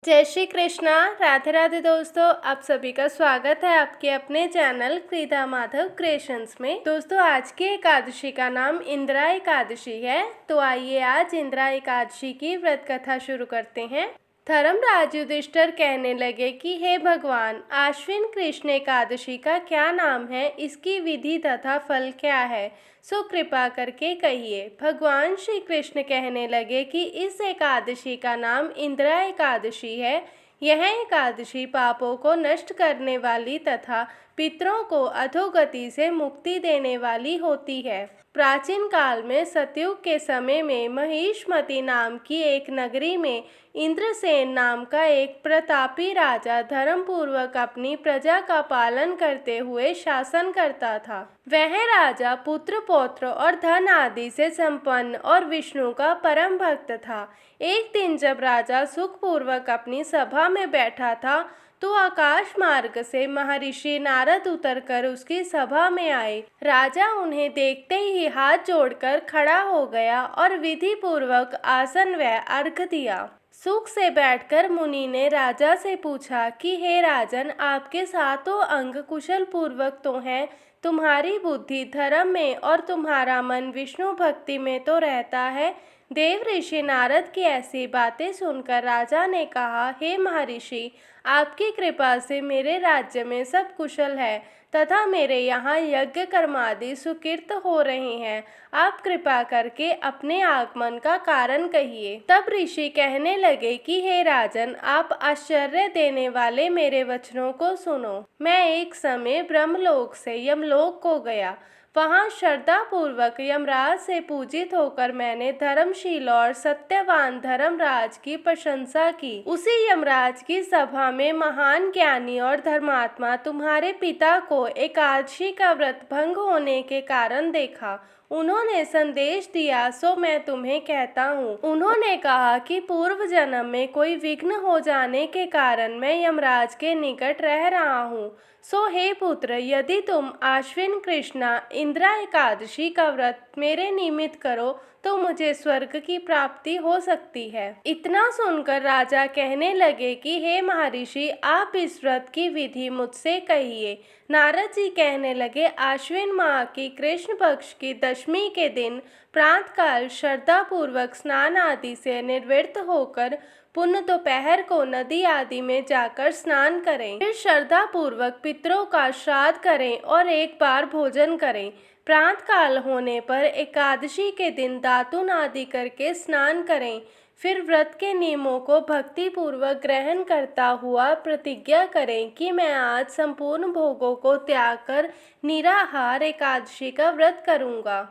जय श्री कृष्णा। राधे राधे दोस्तों, आप सभी का स्वागत है आपके अपने चैनल कृदा माधव क्रिएशंस में। दोस्तों, आज की एकादशी का नाम इंदिरा एकादशी है। तो आइए आज इंदिरा एकादशी की व्रत कथा शुरू करते हैं। धर्मराज युधिष्ठिर कहने लगे कि हे भगवान, आश्विन कृष्ण एकादशी का क्या नाम है, इसकी विधि तथा फल क्या है, सो कृपा करके कहिए। भगवान श्री कृष्ण कहने लगे कि इस एकादशी का नाम इंदिरा एकादशी है। यह एकादशी पापों को नष्ट करने वाली तथा पितरों को अधोगति से मुक्ति देने वाली होती है। प्राचीन काल में सतयुग के समय में महिष्मति नाम की एक नगरी में इंद्रसेन नाम का एक प्रतापी राजा धर्मपूर्वक अपनी प्रजा का पालन करते हुए शासन करता था। वह राजा पुत्र पौत्र और धन आदि से संपन्न और विष्णु का परम भक्त था। एक दिन जब राजा सुखपूर्वक अपनी सभा में बैठा था तो आकाश मार्ग से महर्षि नारद उतरकर उसकी सभा में आए। राजा उन्हें देखते ही हाथ जोड़कर खड़ा हो गया और विधि पूर्वक आसन व अर्घ दिया। सुख से बैठकर मुनि ने राजा से पूछा कि हे राजन, आपके सातों अंग कुशल पूर्वक तो हैं, तुम्हारी बुद्धि धर्म में और तुम्हारा मन विष्णु भक्ति में तो रहता है। देव ऋषि नारद की ऐसी बातें सुनकर राजा ने कहा, हे महर्षि, आपकी कृपा से मेरे राज्य में सब कुशल है तथा मेरे यहाँ यज्ञ कर्मादि सुकृत हो रहे हैं। आप कृपा करके अपने आगमन का कारण कहिए। तब ऋषि कहने लगे कि हे राजन, आप आश्चर्य देने वाले मेरे वचनों को सुनो। मैं एक समय ब्रह्मलोक से यमलोक को गया। वहाँ श्रद्धा पूर्वक यमराज से पूजित होकर मैंने धर्मशील और सत्यवान धर्मराज की प्रशंसा की। उसी यमराज की सभा में महान ज्ञानी और धर्मात्मा तुम्हारे पिता को एकादशी का व्रत भंग होने के कारण देखा। उन्होंने संदेश दिया, सो मैं तुम्हें कहता हूँ। उन्होंने कहा कि पूर्व जन्म में कोई विघ्न हो जाने के कारण मैं यमराज के निकट रह रहा हूँ। सो हे पुत्र, यदि तुम आश्विन कृष्णा इंदिरा एकादशी का व्रत मेरे निमित्त करो तो मुझे स्वर्ग की प्राप्ति हो सकती है। इतना सुनकर राजा कहने लगे कि हे महर्षि, आप इस व्रत की विधि मुझसे कहिए। नारद जी कहने लगे, आश्विन माह की कृष्ण पक्ष की दशमी के दिन प्रातःकाल श्रद्धा पूर्वक स्नान आदि से निवृत्त होकर पुनः दोपहर को नदी आदि में जाकर स्नान करें। फिर श्रद्धा पूर्वक पितरों का श्राद्ध करें और एक बार भोजन करें। प्रातःकाल होने पर एकादशी के दिन दातुन आदि करके स्नान करें। फिर व्रत के नियमों को भक्ति पूर्वक ग्रहण करता हुआ प्रतिज्ञा करें कि मैं आज संपूर्ण भोगों को त्याग कर निराहार एकादशी का व्रत करूँगा।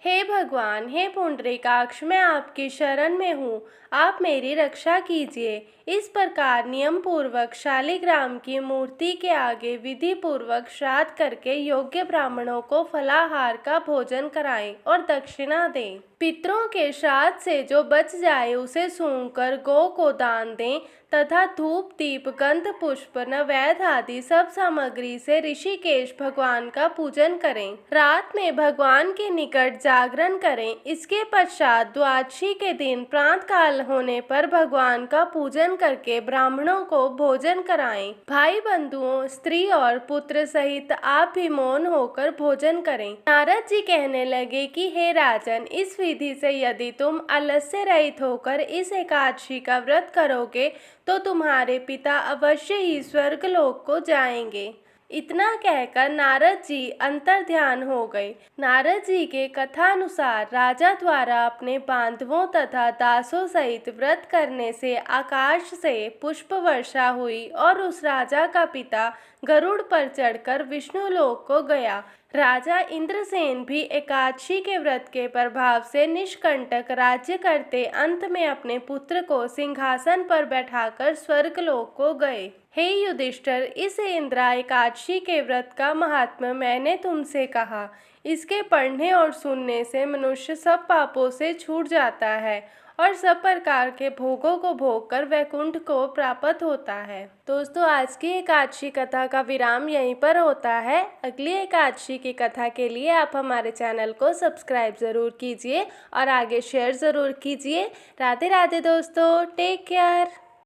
हे भगवान, हे पुंडरीकाक्ष, मैं आपकी शरण में हूँ, आप मेरी रक्षा कीजिए। इस प्रकार नियम पूर्वक शालिग्राम की मूर्ति के आगे विधि पूर्वक श्राद्ध करके योग्य ब्राह्मणों को फलाहार का भोजन कराएं और दक्षिणा दें। पितरों के श्राद्ध से जो बच जाए उसे सूंघकर गौ को दान दें तथा धूप दीप गंध पुष्प नैवेद्य आदि सब सामग्री से ऋषिकेश भगवान का पूजन करें। रात में भगवान के निकट जागरण करें। इसके पश्चात द्वादशी के दिन प्रातःकाल होने पर भगवान का पूजन करके ब्राह्मणों को भोजन कराएं। भाई बंधुओं, स्त्री और पुत्र सहित आप भी मौन होकर भोजन करें। नारद जी कहने लगे कि हे राजन, इस विधि से यदि तुम आलस्य रहित होकर इस एकादशी का व्रत करोगे तो तुम्हारे पिता अवश्य ही स्वर्गलोक को जाएंगे। इतना कहकर नारद जी अंतर ध्यान हो गए। नारद जी के कथानुसार राजा द्वारा अपने बांधवों तथा दासों सहित व्रत करने से आकाश से पुष्प वर्षा हुई और उस राजा का पिता गरुड़ पर चढ़कर विष्णु लोक को गया। राजा इंद्रसेन भी एकादशी के व्रत के प्रभाव से निष्कंटक राज्य करते अंत में अपने पुत्र को सिंहासन पर बैठाकर स्वर्गलोक को गए। हे युधिष्ठिर, इस इंदिरा एकादशी के व्रत का महात्म्य मैंने तुमसे कहा। इसके पढ़ने और सुनने से मनुष्य सब पापों से छूट जाता है और सब प्रकार के भोगों को भोग कर वैकुंठ को प्राप्त होता है। दोस्तों, आज की एकादशी कथा का विराम यहीं पर होता है। अगली एकादशी की कथा के लिए आप हमारे चैनल को सब्सक्राइब ज़रूर कीजिए और आगे शेयर ज़रूर कीजिए। राधे राधे दोस्तों, टेक केयर।